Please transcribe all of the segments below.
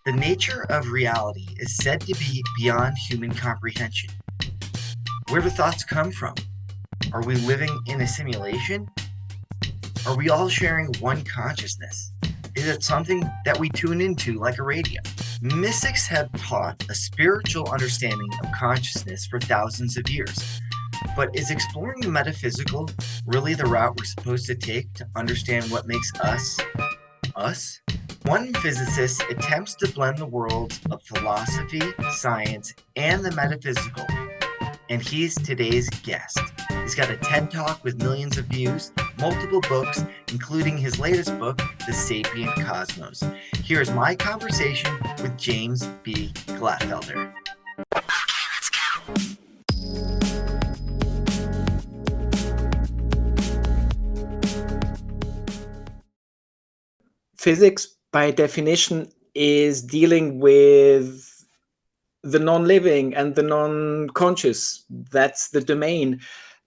The nature of reality is said to be beyond human comprehension. Where do thoughts come from? Are we living in a simulation? Are we all sharing one consciousness? Is it something that we tune into like a radio? Mystics have taught a spiritual understanding of consciousness for thousands of years. But is exploring the metaphysical really the route we're supposed to take to understand what makes us, us? One physicist attempts to blend the worlds of philosophy, science, and the metaphysical, and he's today's guest. He's got a TED Talk with millions of views, multiple books, including his latest book, The Sapient Cosmos. Here's my conversation with James B. Glattfelder. Physics, by definition, is dealing with the non-living and the non-conscious. That's the domain.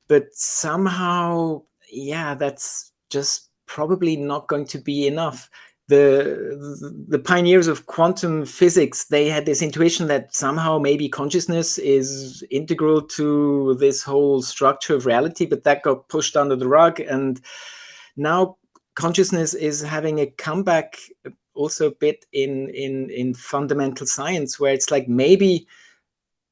But somehow, that's just probably not going to be enough. The pioneers of quantum physics, they had this intuition that somehow maybe consciousness is integral to this whole structure of reality, but that got pushed under the rug. And now consciousness is having a comeback also a bit in fundamental science, where it's like maybe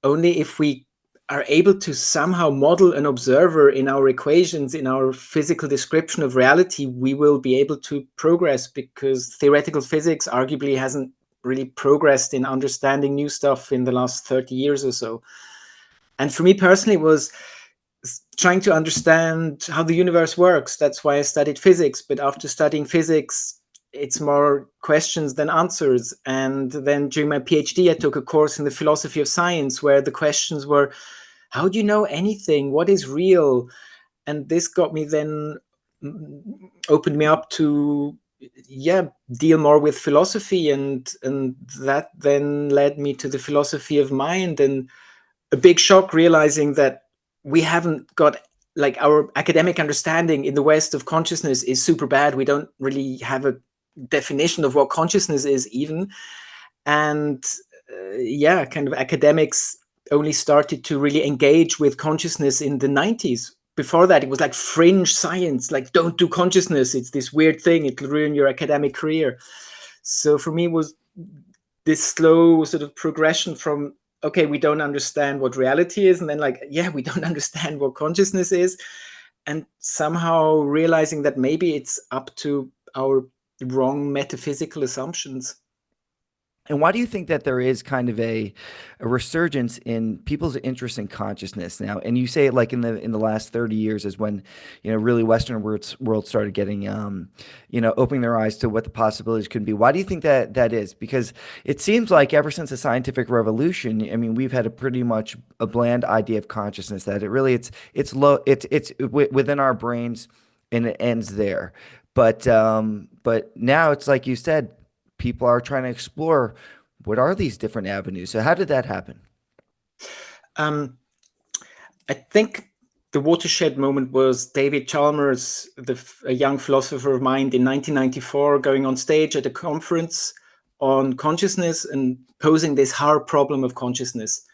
only if we are able to somehow model an observer in our equations, in our physical description of reality, we will be able to progress, because theoretical physics arguably hasn't really progressed in understanding new stuff in the last 30 years or so. And for me personally, it was trying to understand how the universe works. That's why I studied physics. But after studying physics, it's more questions than answers. And then during my PhD, I took a course in the philosophy of science, where the questions were, how do you know anything? What is real? And this got me then, opened me up to deal more with philosophy, and that then led me to the philosophy of mind. And a big shock realizing that we haven't got, like, our academic understanding in the West of consciousness is super bad. We don't really have a definition of what consciousness is even. And kind of academics only started to really engage with consciousness in the 90s. Before that, it was like fringe science, like, don't do consciousness. It's this weird thing. It'll ruin your academic career. So for me, it was this slow sort of progression from, okay, we don't understand what reality is, and then we don't understand what consciousness is, and somehow realizing that maybe it's up to our wrong metaphysical assumptions. And why do you think that there is kind of a resurgence in people's interest in consciousness now? And you say it like in the last 30 years is when, really Western world started getting, opening their eyes to what the possibilities could be. Why do you think that is? Because it seems like ever since the scientific revolution, I mean, we've had a pretty much a bland idea of consciousness, that it really it's low, it's within our brains, and it ends there. But now it's like you said, people are trying to explore what are these different avenues. So how did that happen? I think the watershed moment was David Chalmers, a young philosopher of mind, in 1994, going on stage at a conference on consciousness and posing this hard problem of consciousness,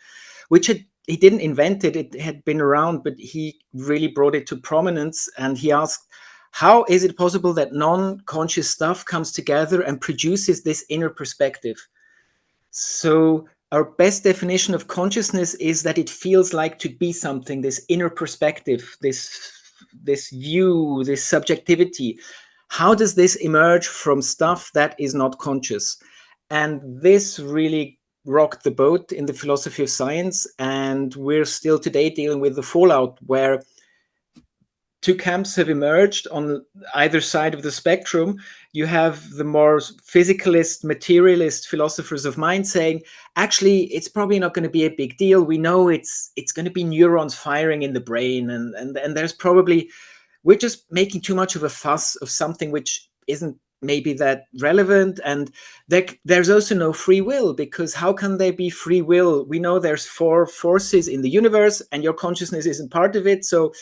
which he didn't invent it. It had been around, but he really brought it to prominence. And he asked, how is it possible that non-conscious stuff comes together and produces this inner perspective? So our best definition of consciousness is that it feels like to be something, this inner perspective, this view, this subjectivity. How does this emerge from stuff that is not conscious? And this really rocked the boat in the philosophy of science. And we're still today dealing with the fallout, where two camps have emerged on either side of the spectrum. You have the more physicalist, materialist philosophers of mind saying, actually, it's probably not going to be a big deal. We know it's going to be neurons firing in the brain. And there's probably, we're just making too much of a fuss of something which isn't maybe that relevant. And there's also no free will, because how can there be free will? We know there's four forces in the universe and your consciousness isn't part of it. So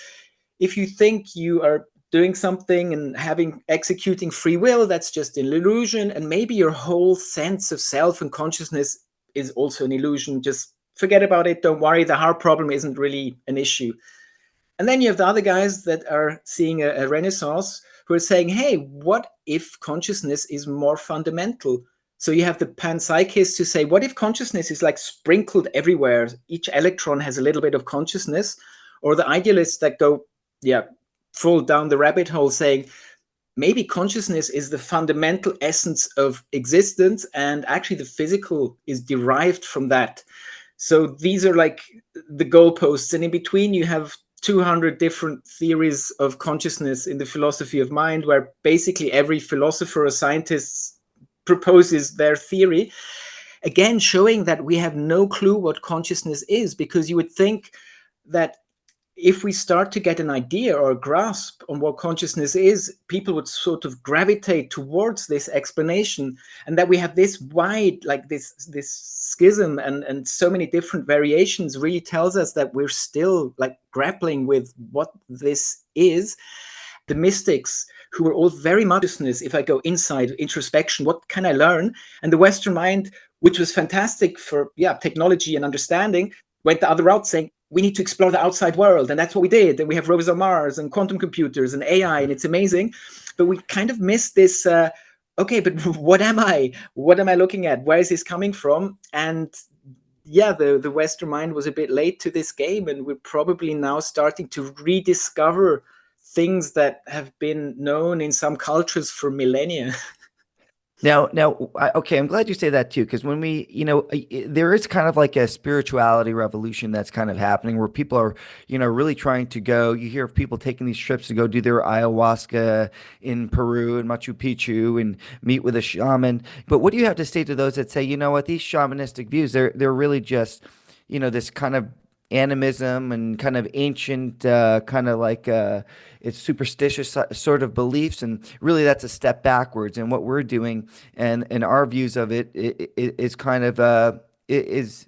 if you think you are doing something and executing free will, that's just an illusion. And maybe your whole sense of self and consciousness is also an illusion. Just forget about it. Don't worry. The heart problem isn't really an issue. And then you have the other guys that are seeing a renaissance who are saying, hey, what if consciousness is more fundamental? So you have the panpsychists who say, what if consciousness is like sprinkled everywhere? Each electron has a little bit of consciousness. Or the idealists that go, full down the rabbit hole saying, maybe consciousness is the fundamental essence of existence, and actually the physical is derived from that. So these are like the goalposts. And in between, you have 200 different theories of consciousness in the philosophy of mind, where basically every philosopher or scientist proposes their theory, again showing that we have no clue what consciousness is, because you would think that if we start to get an idea or a grasp on what consciousness is, people would sort of gravitate towards this explanation, and that we have this wide, like this schism and so many different variations really tells us that we're still like grappling with what this is. The mystics, who were all very much consciousness, if I go inside introspection, what can I learn? And the Western mind, which was fantastic for technology and understanding, went the other route, saying we need to explore the outside world. And that's what we did. And we have rovers on Mars and quantum computers and AI, and it's amazing. But we kind of missed this, okay, but what am I? What am I looking at? Where is this coming from? And the Western mind was a bit late to this game, and we're probably now starting to rediscover things that have been known in some cultures for millennia. Now, okay, I'm glad you say that too, because when there is kind of like a spirituality revolution that's kind of happening where people are, really trying to go. You hear of people taking these trips to go do their ayahuasca in Peru and Machu Picchu and meet with a shaman. But what do you have to say to those that say, you know what, these shamanistic views, they're really just, this kind of animism and kind of ancient, kind of like it's superstitious sort of beliefs, and really that's a step backwards. And what we're doing and our views of it is kind of is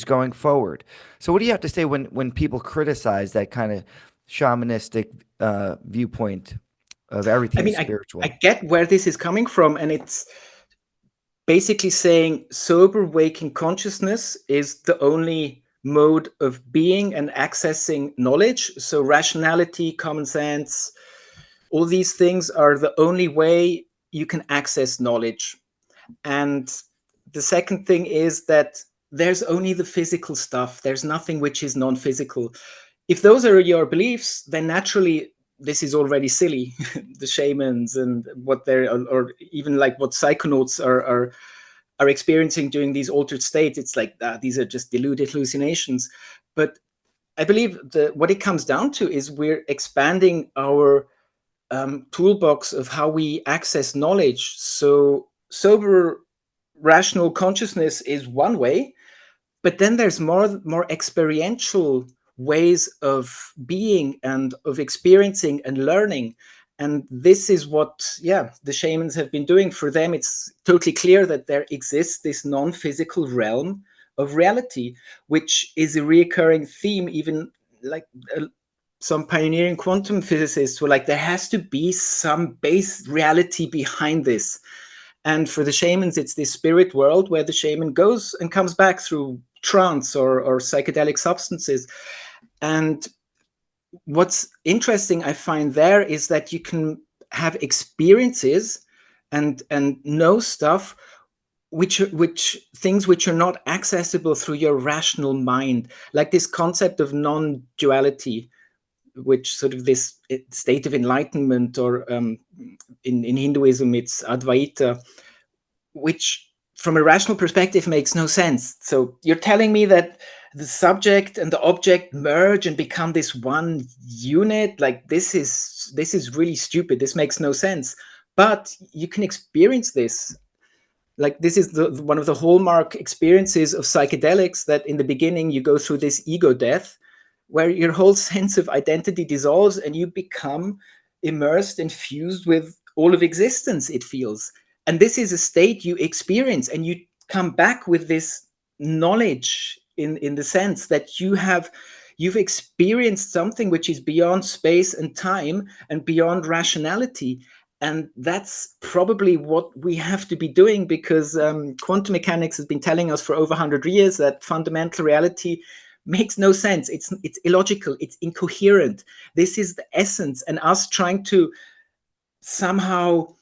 going forward. So what do you have to say when people criticize that kind of shamanistic viewpoint of everything spiritual? I get where this is coming from, and it's basically saying sober waking consciousness is the only mode of being and accessing knowledge. So rationality, common sense, all these things are the only way you can access knowledge. And the second thing is that there's only the physical stuff. There's nothing which is non-physical. If those are your beliefs, then naturally this is already silly. The shamans and what they're, or even like what psychonauts are experiencing during these altered states, it's like these are just deluded hallucinations. But I believe what it comes down to is we're expanding our toolbox of how we access knowledge. So sober rational consciousness is one way, but then there's more experiential ways of being and of experiencing and learning. And this is what, the shamans have been doing. For them, it's totally clear that there exists this non-physical realm of reality, which is a recurring theme. Even like some pioneering quantum physicists were like, there has to be some base reality behind this. And for the shamans, it's this spirit world where the shaman goes and comes back through trance or psychedelic substances. And what's interesting, I find there, is that you can have experiences and know stuff which things which are not accessible through your rational mind, like this concept of non-duality, which sort of this state of enlightenment, or in Hinduism it's Advaita, which from a rational perspective makes no sense. So you're telling me that the subject and the object merge and become this one unit? Like this is really stupid. This makes no sense. But you can experience this. Like this is one of the hallmark experiences of psychedelics, that in the beginning you go through this ego death, where your whole sense of identity dissolves and you become immersed and fused with all of existence, it feels. And this is a state you experience, and you come back with this knowledge in the sense that you have you've experienced something which is beyond space and time and beyond rationality. And that's probably what we have to be doing, because quantum mechanics has been telling us for over 100 years that fundamental reality makes no sense. It's illogical. It's incoherent. This is the essence. And us trying to somehow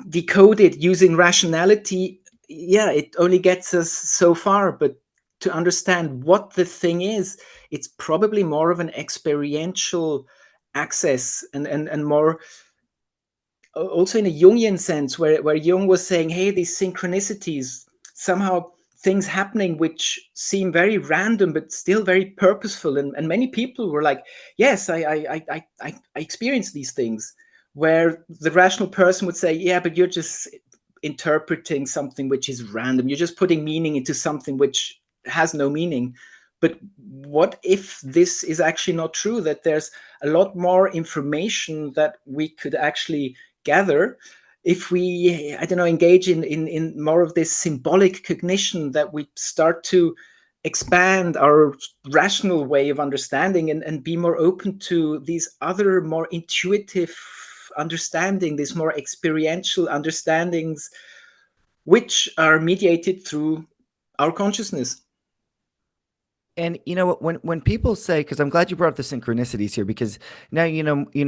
decode it using rationality, yeah, it only gets us so far. But to understand what the thing is, it's probably more of an experiential access, and more also in a Jungian sense, where Jung was saying, hey, these synchronicities, somehow things happening which seem very random but still very purposeful. And many people were like, yes, I experience these things, where the rational person would say, yeah, but you're just interpreting something which is random. You're just putting meaning into something which has no meaning. But what if this is actually not true, that there's a lot more information that we could actually gather if we, I don't know, engage in more of this symbolic cognition, that we start to expand our rational way of understanding, and be more open to these other more intuitive understanding, these more experiential understandings, which are mediated through our consciousness. And you know, when people say, because I'm glad you brought up the synchronicities here, because now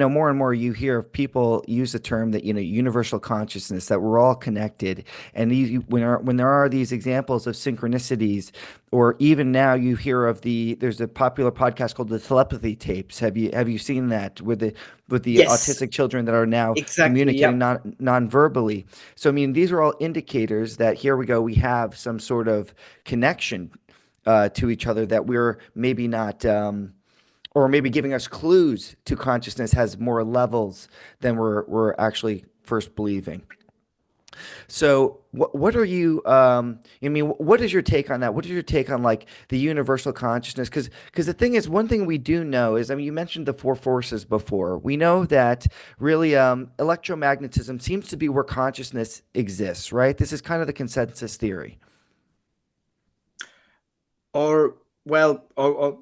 more and more you hear of people use the term that universal consciousness, that we're all connected, and when there are these examples of synchronicities, or even now you hear of there's a popular podcast called the telepathy tapes. Have you seen that with the Yes, autistic children that are now exactly. communicating Yeah. non-verbally? So I mean, these are all indicators that here we go, we have some sort of connection to each other, that we're maybe not, or maybe giving us clues to consciousness has more levels than we're actually first believing. So what are you, I mean, what is your take on that? What is your take on like the universal consciousness? Because the thing is, one thing we do know is, I mean, you mentioned the four forces before. We know that really electromagnetism seems to be where consciousness exists, right? This is kind of the consensus theory. Or, well, or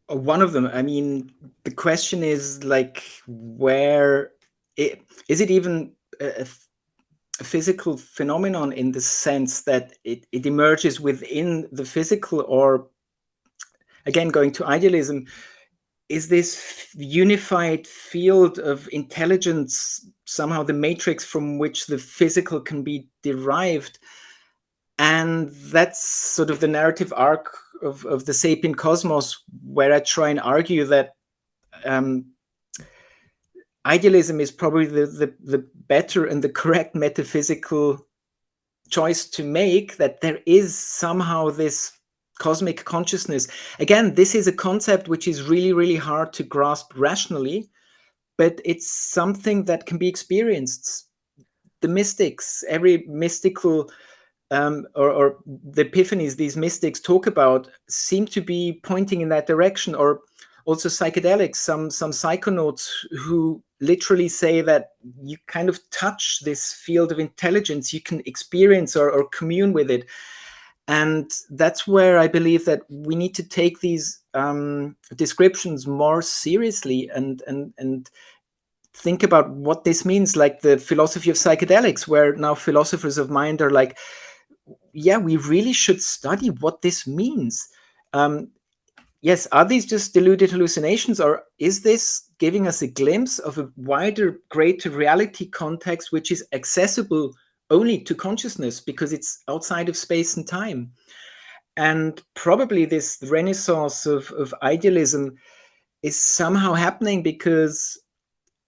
one of them. I mean, the question is like, where is it even a physical phenomenon, in the sense that it emerges within the physical? Or again, going to idealism, is this unified field of intelligence somehow the matrix from which the physical can be derived? And that's sort of the narrative arc of the Sapient Cosmos, where I try and argue that idealism is probably the better and the correct metaphysical choice to make, that there is somehow this cosmic consciousness. Again, this is a concept which is really, really hard to grasp rationally, but it's something that can be experienced. The mystics, every mystical or the epiphanies these mystics talk about, seem to be pointing in that direction. Or also psychedelics, some psychonauts who literally say that you kind of touch this field of intelligence, you can experience or commune with it. And that's where I believe that we need to take these descriptions more seriously, and think about what this means, like the philosophy of psychedelics, where now philosophers of mind are like, yeah, we really should study what this means. Yes, are these just deluded hallucinations, or is this giving us a glimpse of a wider, greater reality context, which is accessible only to consciousness because it's outside of space and time? And probably this renaissance of idealism is somehow happening because,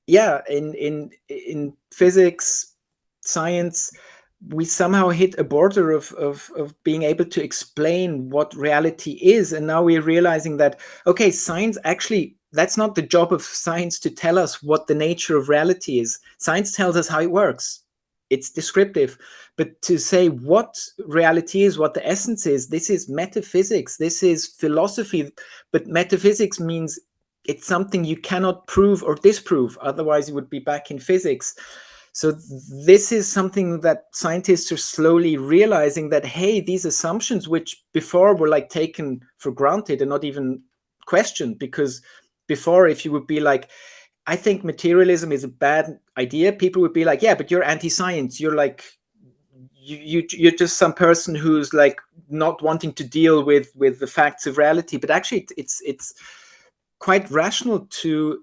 yeah, in physics, science, we somehow hit a border of being able to explain what reality is. And now we're realizing that, okay, science actually, that's not the job of science to tell us what the nature of reality is. Science tells us how it works. It's descriptive. But to say what reality is, what the essence is, this is metaphysics, this is philosophy. But metaphysics means it's something you cannot prove or disprove. Otherwise, you would be back in physics. So this is something that scientists are slowly realizing, that, hey, these assumptions, which before were like taken for granted and not even questioned, because before, if you would be like, I think materialism is a bad idea, people would be like, yeah, but you're anti-science, you're like, you're just some person who's like not wanting to deal with the facts of reality. But actually it's quite rational to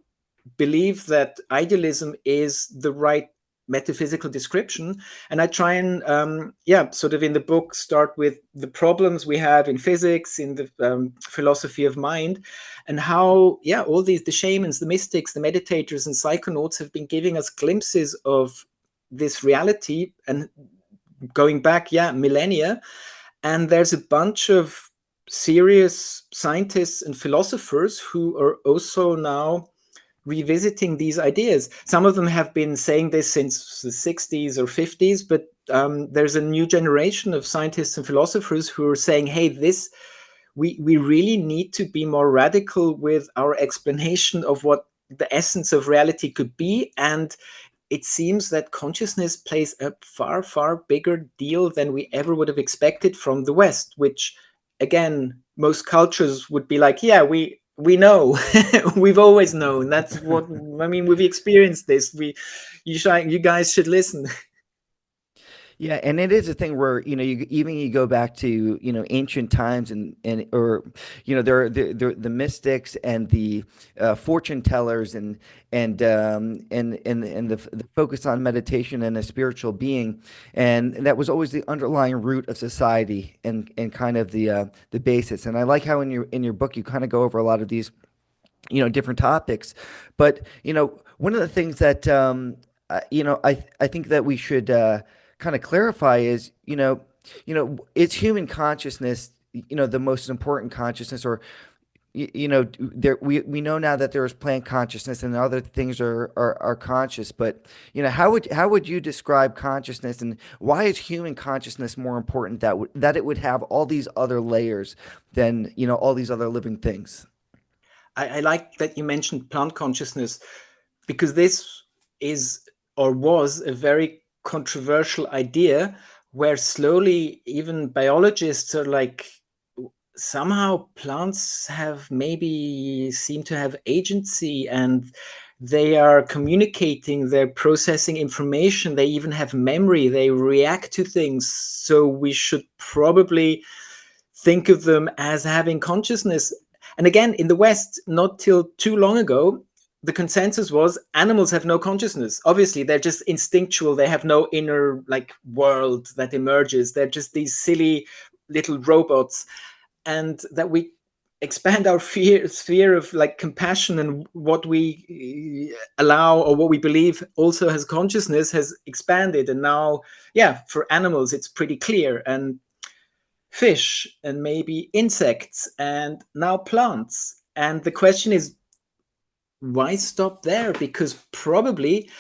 believe that idealism is the right metaphysical description. And I try and sort of in the book start with the problems we have in physics, in the philosophy of mind, and how all these, the shamans, the mystics, the meditators and psychonauts have been giving us glimpses of this reality and going back millennia. And there's a bunch of serious scientists and philosophers who are also now revisiting these ideas. Some of them have been saying this since the 60s or 50s, but there's a new generation of scientists and philosophers who are saying, hey, we really need to be more radical with our explanation of what the essence of reality could be. And it seems that consciousness plays a far, far bigger deal than we ever would have expected from the West, which, again, most cultures would be like, yeah, we know, we've always known. That's what, I mean, we've experienced this. You guys should listen. Yeah, and it is a thing where you go back to ancient times or there are the mystics and the fortune tellers and the focus on meditation and a spiritual being, and that was always the underlying root of society and kind of the basis. And I like how in your book you kind of go over a lot of these different topics, but one of the things that I think that we should kind of clarify is is human consciousness the most important consciousness, or there we know now that there is plant consciousness and other things are conscious, but how would you describe consciousness, and why is human consciousness more important that it would have all these other layers than all these other living things? I like that you mentioned plant consciousness, because this is or was a very controversial idea, where slowly even biologists are like, somehow plants have maybe seem to have agency, and they are communicating, they're processing information, they even have memory, they react to things. So we should probably think of them as having consciousness. And again, in the West, not till too long ago, the consensus was animals have no consciousness. Obviously, they're just instinctual. They have no inner world that emerges. They're just these silly little robots. And that we expand our sphere of compassion, and what we allow or what we believe also has consciousness has expanded. And now, for animals, it's pretty clear. And fish, and maybe insects, and now plants. And the question is, why stop there? Because probably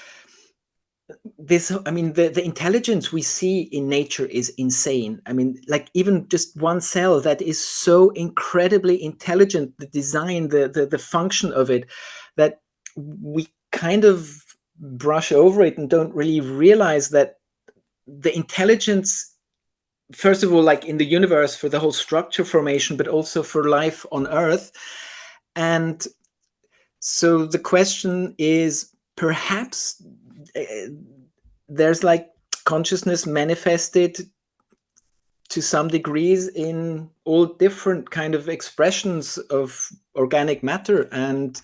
the intelligence we see in nature is insane. I mean, even just one cell that is so incredibly intelligent, the design, the function of it, that we kind of brush over it and don't really realize that the intelligence, first of all, in the universe, for the whole structure formation, but also for life on Earth. And so the question is, perhaps there's consciousness manifested to some degrees in all different kind of expressions of organic matter. And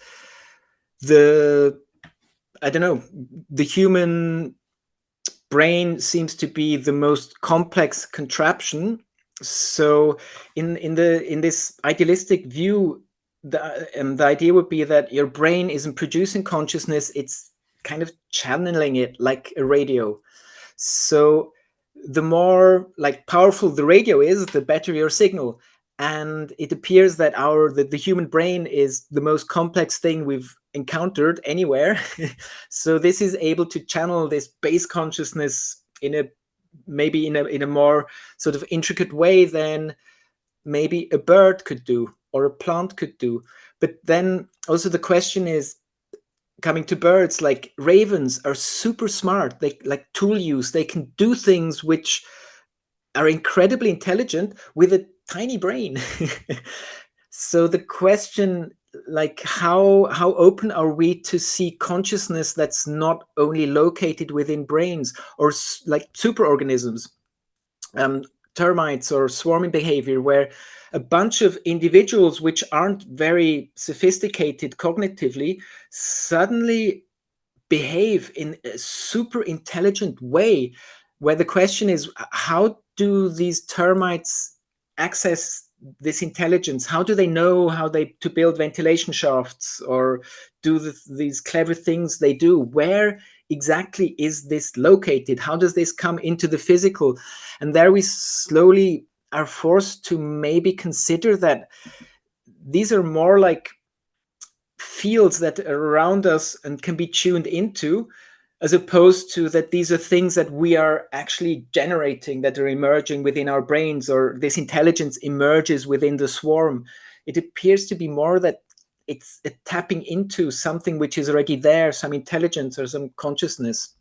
the human brain seems to be the most complex contraption. So in this idealistic view, the idea would be that your brain isn't producing consciousness, it's kind of channeling it like a radio. So the more powerful the radio is, the better your signal. And it appears that the human brain is the most complex thing we've encountered anywhere. So this is able to channel this base consciousness in a more sort of intricate way than maybe a bird could do or a plant could do. But then also the question is, coming to birds, ravens are super smart. They tool use. They can do things which are incredibly intelligent with a tiny brain. So the question, like how open are we to see consciousness that's not only located within brains or like superorganisms, termites or swarming behavior, where a bunch of individuals which aren't very sophisticated cognitively suddenly behave in a super intelligent way, where the question is, how do these termites access this intelligence? How do they know how they to build ventilation shafts or do these clever things they do? Where exactly is this located? How does this come into the physical? And there we slowly are forced to maybe consider that these are more like fields that are around us and can be tuned into, as opposed to that these are things that we are actually generating, that are emerging within our brains, or this intelligence emerges within the swarm. It appears to be more that it's tapping into something which is already there, some intelligence or some consciousness.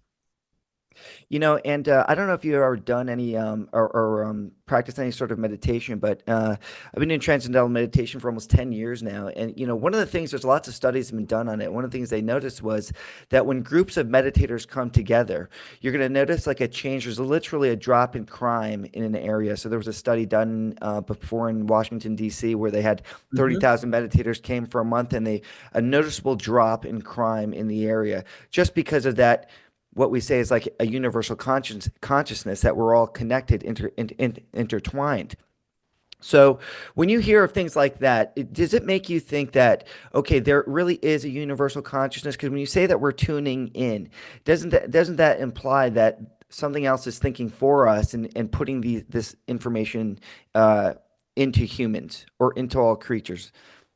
And I don't know if you've ever done any or practiced any sort of meditation, but I've been in transcendental meditation for almost 10 years now. And, one of the things, there's lots of studies have been done on it. One of the things they noticed was that when groups of meditators come together, you're going to notice like a change. There's literally a drop in crime in an area. So there was a study done before in Washington, D.C., where they had 30,000 meditators came for a month, and a noticeable drop in crime in the area just because of that. What we say is like a universal consciousness that we're all connected, intertwined. So when you hear of things like that, does it make you think that, okay, there really is a universal consciousness? Because when you say that we're tuning in, doesn't that imply that something else is thinking for us and putting this information into humans or into all creatures?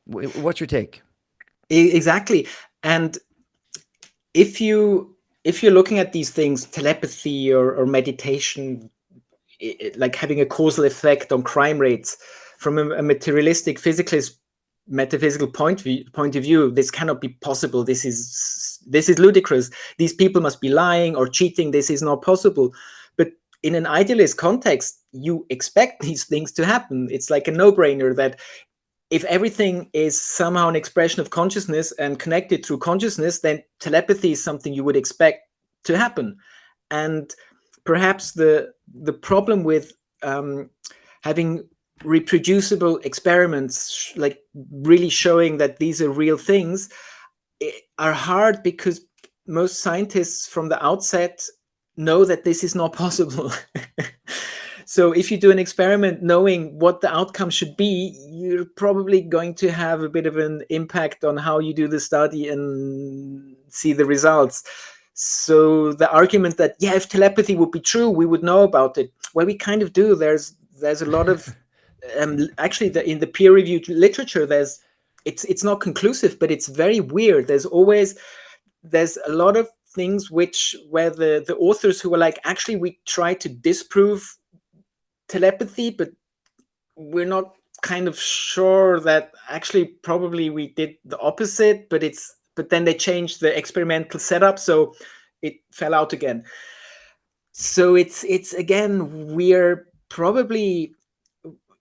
What's your take? Exactly. And if you're looking at these things, telepathy or meditation, like having a causal effect on crime rates, from a materialistic physicalist metaphysical point of view, this cannot be possible. This is ludicrous. These people must be lying or cheating. This is not possible. But in an idealist context, you expect these things to happen. It's like a no-brainer that if everything is somehow an expression of consciousness and connected through consciousness, then telepathy is something you would expect to happen. And perhaps the problem with having reproducible experiments, like really showing that these are real things, are hard because most scientists from the outset know that this is not possible. So if you do an experiment knowing what the outcome should be, you're probably going to have a bit of an impact on how you do the study and see the results. So the argument that, yeah, if telepathy would be true, we would know about it. Well, we kind of do. There's a lot of actually in the peer-reviewed literature, it's not conclusive, but it's very weird. There's a lot of things where the authors who were like, actually, we try to disprove telepathy, but we're not kind of sure that actually probably we did the opposite, but then they changed the experimental setup, so it fell out again. So it's again, we're probably,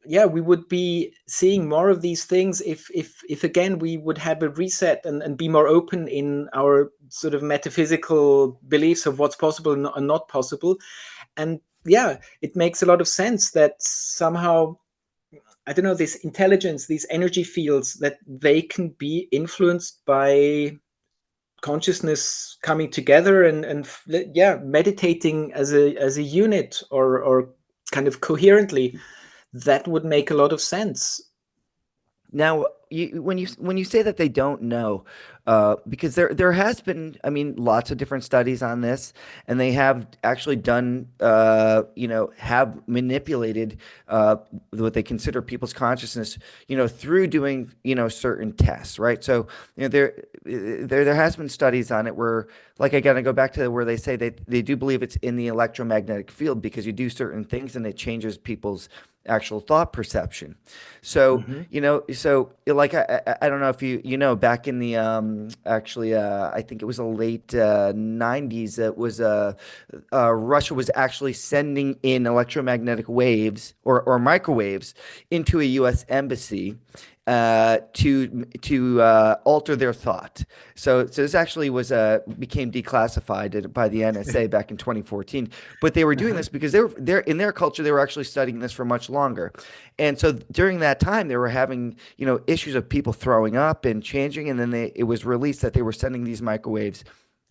yeah, we would be seeing more of these things if again we would have a reset and be more open in our sort of metaphysical beliefs of what's possible and not possible. And yeah, it makes a lot of sense that somehow, I don't know, this intelligence, these energy fields, that they can be influenced by consciousness coming together and yeah, meditating as a unit or kind of coherently. That would make a lot of sense. Now, when you say that they don't know, because there has been, I mean, lots of different studies on this, and they have actually done, have manipulated what they consider people's consciousness, through doing, certain tests, right? So, there has been studies on it where, like, I gotta go back to where they say they do believe it's in the electromagnetic field because you do certain things and it changes people's actual thought perception. So, so like I don't know if back in the actually I think it was the late 90s, it was Russia was actually sending in electromagnetic waves or microwaves into a US embassy, to alter their thought. So this actually was became declassified by the NSA back in 2014. But they were doing this because they're in their culture. They were actually studying this for much longer, and so during that time they were having issues of people throwing up and changing, and then it was released that they were sending these microwaves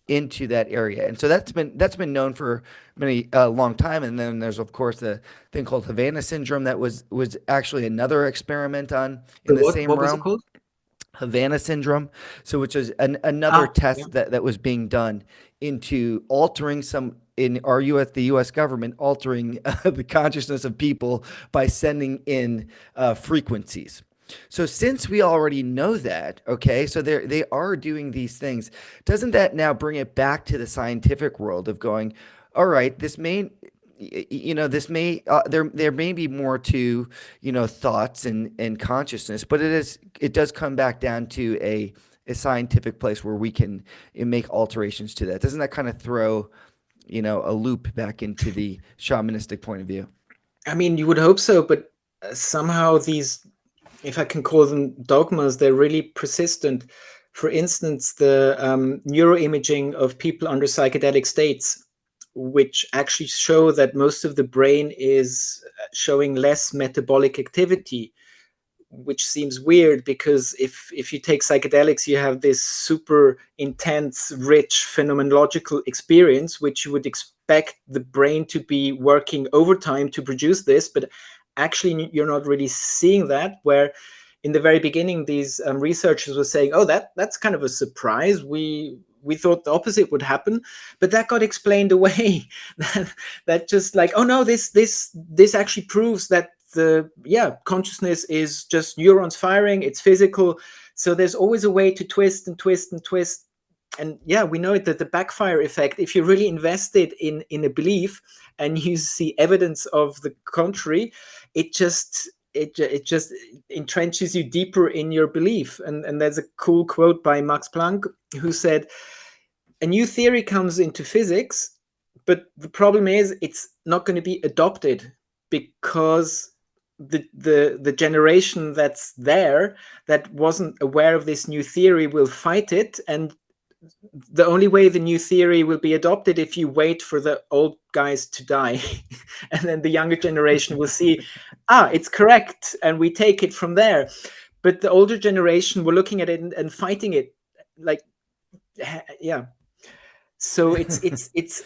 into that area, and so that's been known for many long time. And then there's of course the thing called Havana syndrome that was actually another experiment on in the same What was it realm. called? Havana syndrome, so which is another test that was being done into altering some in our the U.S. government altering the consciousness of people by sending in frequencies. So since we already know that, okay, so they are doing these things, doesn't that now bring it back to the scientific world of going, all right, there may be more to thoughts and consciousness, but it does come back down to a scientific place where we can make alterations to that. Doesn't that kind of throw a loop back into the shamanistic point of view? I mean, you would hope so, but somehow these, if I can call them dogmas, they're really persistent. For instance, the neuroimaging of people under psychedelic states, which actually show that most of the brain is showing less metabolic activity, which seems weird because if you take psychedelics, you have this super intense, rich phenomenological experience, which you would expect the brain to be working overtime to produce this, but actually you're not really seeing that. Where in the very beginning, these researchers were saying, "Oh, that's kind of a surprise. We thought the opposite would happen," but that got explained away. that just like, oh no, this actually proves that consciousness is just neurons firing. It's physical. So there's always a way to twist and twist and twist. And we know it, that the backfire effect, if you're really invested in a belief and you see evidence of the contrary, it just entrenches you deeper in your belief. And there's a cool quote by Max Planck, who said, a new theory comes into physics, but the problem is it's not going to be adopted because the generation that's there that wasn't aware of this new theory will fight it. And the only way the new theory will be adopted if you wait for the old guys to die. And then the younger generation will see, it's correct, and we take it from there. But the older generation were looking at it and fighting it, like, so it's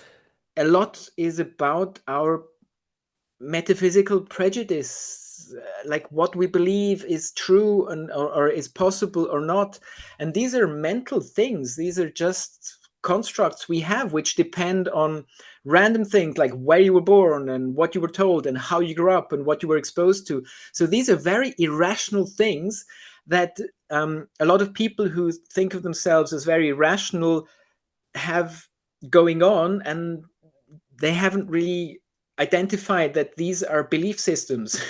a lot is about our metaphysical prejudice, like what we believe is true or is possible or not. And these are mental things. These are just constructs we have, which depend on random things like where you were born and what you were told and how you grew up and what you were exposed to. So these are very irrational things that a lot of people who think of themselves as very rational have going on, and they haven't really identified that these are belief systems.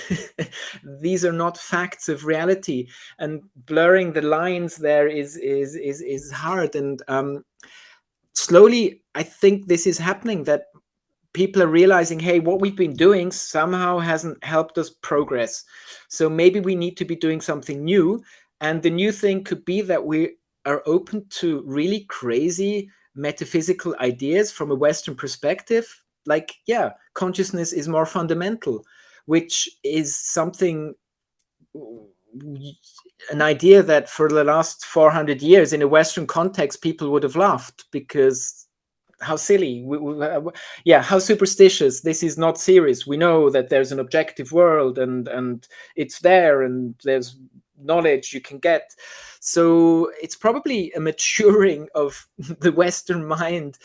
These are not facts of reality, and blurring the lines there is hard. And slowly, I think this is happening, that people are realizing, hey, what we've been doing somehow hasn't helped us progress. So maybe we need to be doing something new. And the new thing could be that we are open to really crazy metaphysical ideas from a Western perspective. Like, consciousness is more fundamental, which is something, an idea that for the last 400 years in a Western context, people would have laughed, because how silly, how superstitious, this is not serious. We know that there's an objective world and it's there, and there's knowledge you can get. So it's probably a maturing of the Western mind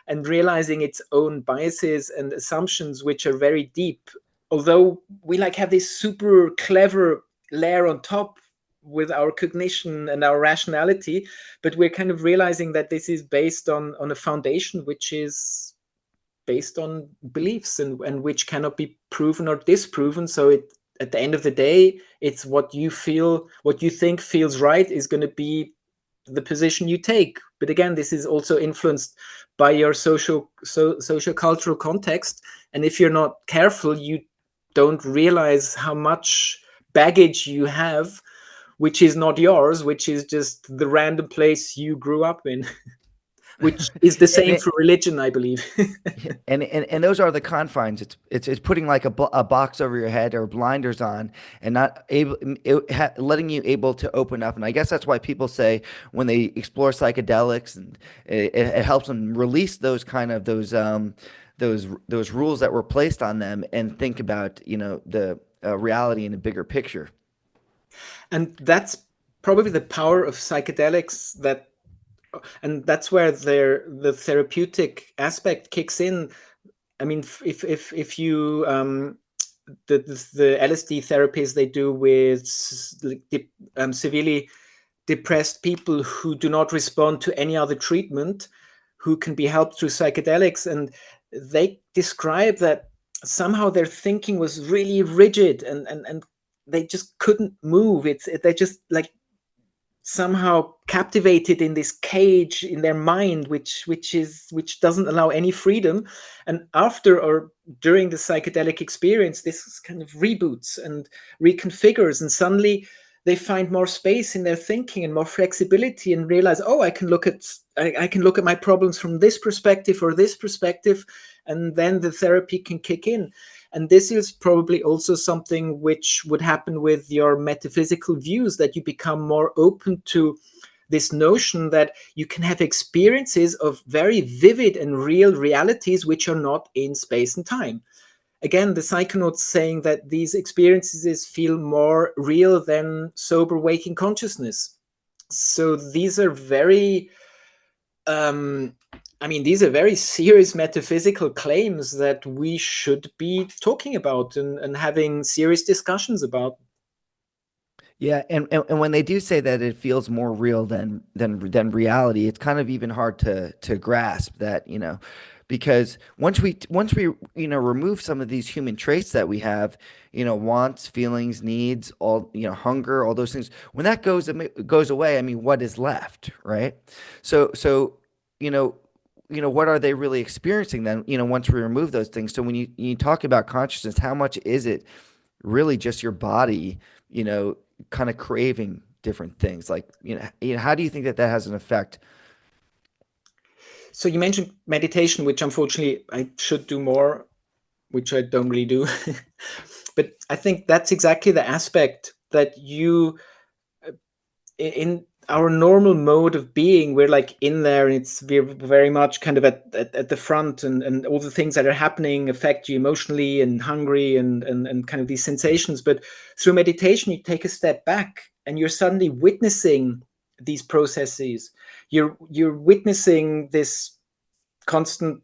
and realizing its own biases and assumptions, which are very deep. Although we have this super clever layer on top with our cognition and our rationality, but we're kind of realizing that this is based on a foundation which is based on beliefs and which cannot be proven or disproven. So at the end of the day, it's what you feel, what you think feels right is going to be the position you take. But again, this is also influenced by your social cultural context. And if you're not careful, you don't realize how much baggage you have, which is not yours, which is just the random place you grew up in, which is the same for religion, I believe. And those are the confines. It's putting like a box over your head or blinders on, and not letting you able to open up. And I guess that's why people say when they explore psychedelics, and it helps them release those kind of those rules that were placed on them, and think about the reality in a bigger picture. And that's probably the power of psychedelics, and that's where the therapeutic aspect kicks in. I mean, if you the LSD therapies they do with severely depressed people who do not respond to any other treatment, who can be helped through psychedelics, and they describe that somehow their thinking was really rigid, and they just couldn't move. They just like somehow captivated in this cage in their mind, which doesn't allow any freedom. And after or during the psychedelic experience, this kind of reboots and reconfigures, and suddenly they find more space in their thinking and more flexibility, and realize, oh, I can look at my problems from this perspective or this perspective, and then the therapy can kick in. And this is probably also something which would happen with your metaphysical views, that you become more open to this notion that you can have experiences of very vivid and real realities which are not in space and time. Again, the psychonauts saying that these experiences feel more real than sober waking consciousness. So these are very these are very serious metaphysical claims that we should be talking about and having serious discussions about. Yeah, and when they do say that it feels more real than reality, it's kind of even hard to grasp that, because once we remove some of these human traits that we have, wants, feelings, needs, all, hunger, all those things, when that goes away, I mean, what is left, right? So you know what are they really experiencing then, once we remove those things? So when you talk about consciousness, how much is it really just your body, kind of craving different things? Like, how do you think that has an effect? So you mentioned meditation, which unfortunately I should do more, which I don't really do. But I think that's exactly the aspect that in our normal mode of being, we're like in there, and we're very much kind of at the front, and all the things that are happening affect you emotionally, and hungry, and kind of these sensations. But through meditation, you take a step back, and you're suddenly witnessing these processes. You're witnessing this constant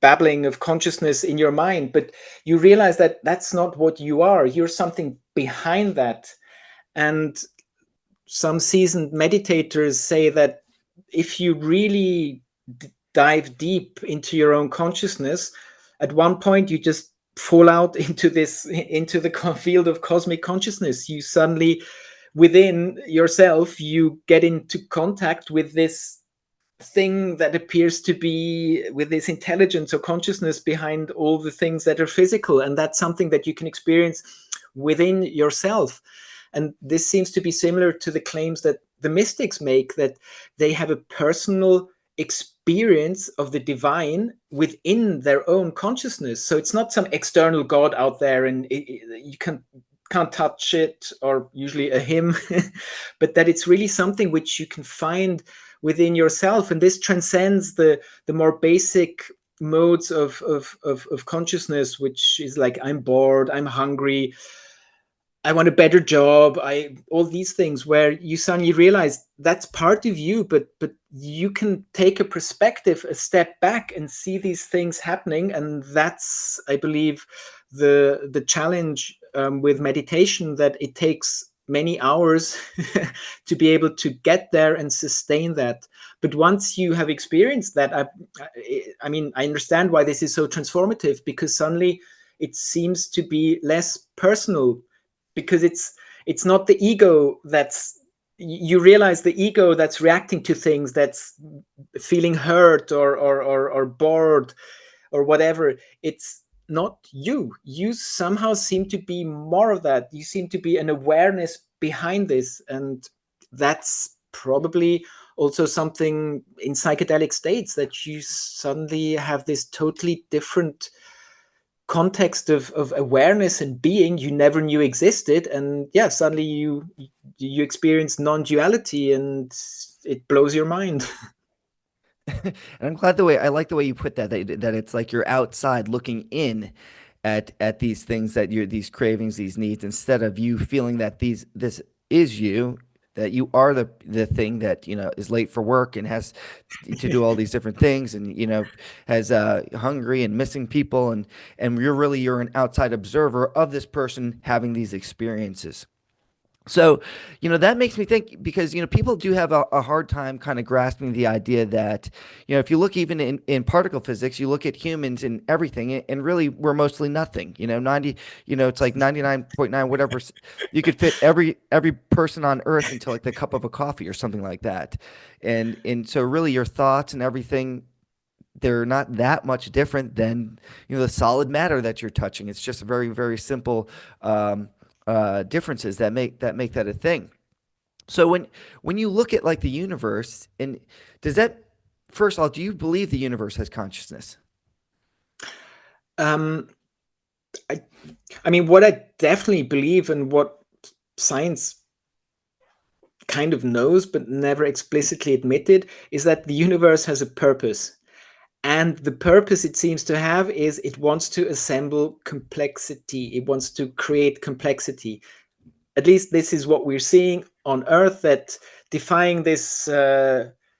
babbling of consciousness in your mind, but you realize that that's not what you are. You're something behind that. And some seasoned meditators say that if you really dive deep into your own consciousness, at one point you just fall out into the field of cosmic consciousness. You suddenly, within yourself, you get into contact with this thing that appears to be, with this intelligence or consciousness behind all the things that are physical, and that's something that you can experience within yourself. And this seems to be similar to the claims that the mystics make, that they have a personal experience of the divine within their own consciousness. So it's not some external god out there, and you can't touch it, or usually a him, but that it's really something which you can find within yourself. And this transcends the more basic modes of consciousness, which is like, I'm bored, I'm hungry, I want a better job, all these things, where you suddenly realize that's part of you, but you can take a perspective, a step back, and see these things happening. And that's, I believe, the challenge with meditation, that it takes many hours to be able to get there and sustain that. But once you have experienced that, I mean, I understand why this is so transformative, because suddenly it seems to be less personal, because it's not the ego that's, you realize the ego that's reacting to things, that's feeling hurt or bored or whatever. It's not you. You somehow seem to be more of that. You seem to be an awareness behind this. And that's probably also something in psychedelic states, that you suddenly have this totally different context of awareness and being you never knew existed. And yeah, suddenly you experience non-duality, and it blows your mind. And I'm glad I like the way you put that it's like you're outside looking in at these things, that you're these cravings, these needs, instead of you feeling that this is you, that you are the thing that, is late for work and has to do all these different things, and has hungry and missing people, and you're an outside observer of this person having these experiences. So, that makes me think, because, people do have a hard time kind of grasping the idea that, if you look even in particle physics, you look at humans and everything, and really we're mostly nothing, 90, it's like 99.9, whatever. You could fit every person on earth into like the cup of a coffee or something like that. And so really your thoughts and everything, they're not that much different than, the solid matter that you're touching. It's just very, very simple, differences that make that a thing. So when you look at like the universe, and does that, first of all, do you believe the universe has consciousness? um I mean, what I definitely believe, and what science kind of knows but never explicitly admitted, is that the universe has a purpose. And the purpose it seems to have is it wants to assemble complexity. It wants to create complexity. At least this is what we're seeing on Earth, that defying this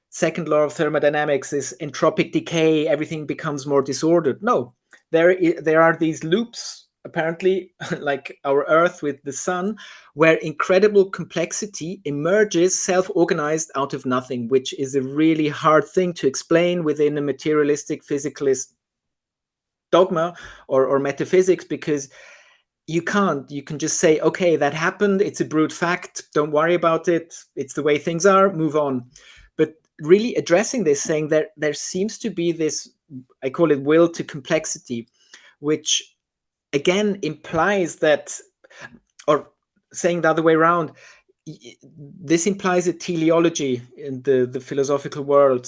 second law of thermodynamics, this entropic decay, everything becomes more disordered. No, there are these loops, apparently, like our Earth with the sun, where incredible complexity emerges self-organized out of nothing, which is a really hard thing to explain within a materialistic physicalist dogma or metaphysics, because you can just say, okay, that happened, it's a brute fact, don't worry about it, it's the way things are, move on. But really addressing this, saying that there seems to be this, I call it will to complexity, which again implies that, or saying the other way around, this implies a teleology in the philosophical word.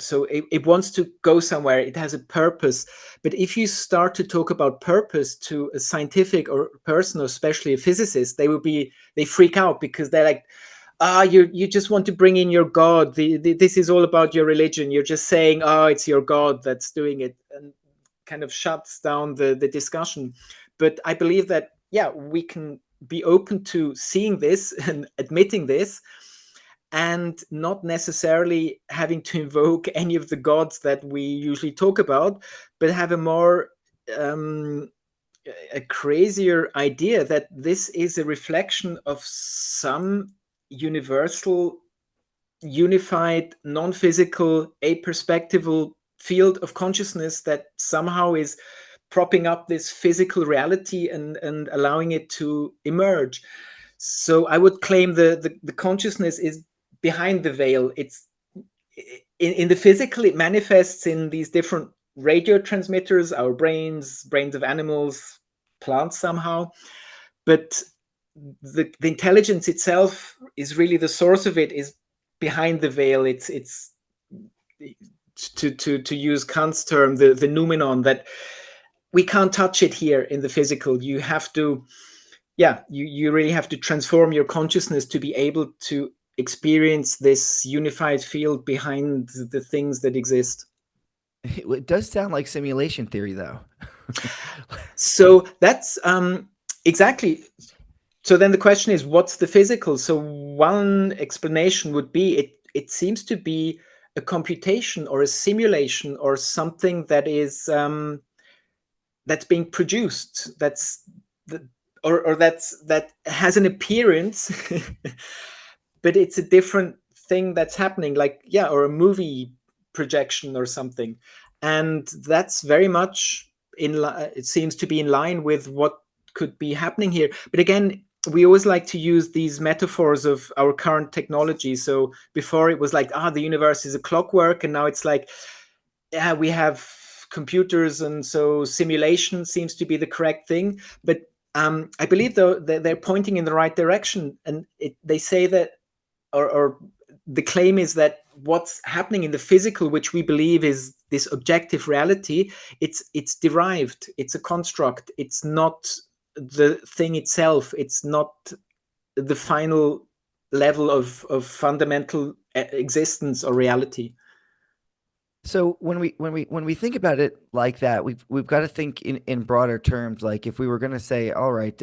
So it wants to go somewhere, it has a purpose. But if you start to talk about purpose to a scientific or person, or especially a physicist, they freak out, because they're like, you just want to bring in your God. This is all about your religion. You're just saying, it's your God that's doing it, and kind of shuts down the discussion. But I believe that, yeah, we can be open to seeing this and admitting this, and not necessarily having to invoke any of the gods that we usually talk about, but have a more a crazier idea that this is a reflection of some universal, unified, non-physical, aperspectival field of consciousness that somehow is propping up this physical reality and allowing it to emerge. So I would claim the consciousness is behind the veil. It's in the physical, it manifests in these different radio transmitters, our brains of animals, plants somehow. But the intelligence itself is really the source of it, is behind the veil. It's to use Kant's term, the noumenon, that we can't touch it here in the physical. You have to, you really have to transform your consciousness to be able to experience this unified field behind the things that exist. It does sound like simulation theory, though. So that's exactly. So then the question is, what's the physical? So one explanation would be it seems to be a computation or a simulation or something that is that's being produced, that's that has an appearance, but it's a different thing that's happening, like, or a movie projection or something. And that's very much it seems to be in line with what could be happening here. But again, we always like to use these metaphors of our current technology. So before it was like, the universe is a clockwork, and now it's like, we have computers, and so simulation seems to be the correct thing. But I believe, though, that they're pointing in the right direction, and they say that, or the claim is that what's happening in the physical, which we believe is this objective reality, it's derived, it's a construct, it's not the thing itself, it's not the final level of fundamental existence or reality. So when we think about it like that, we've got to think in broader terms. Like if we were going to say, all right,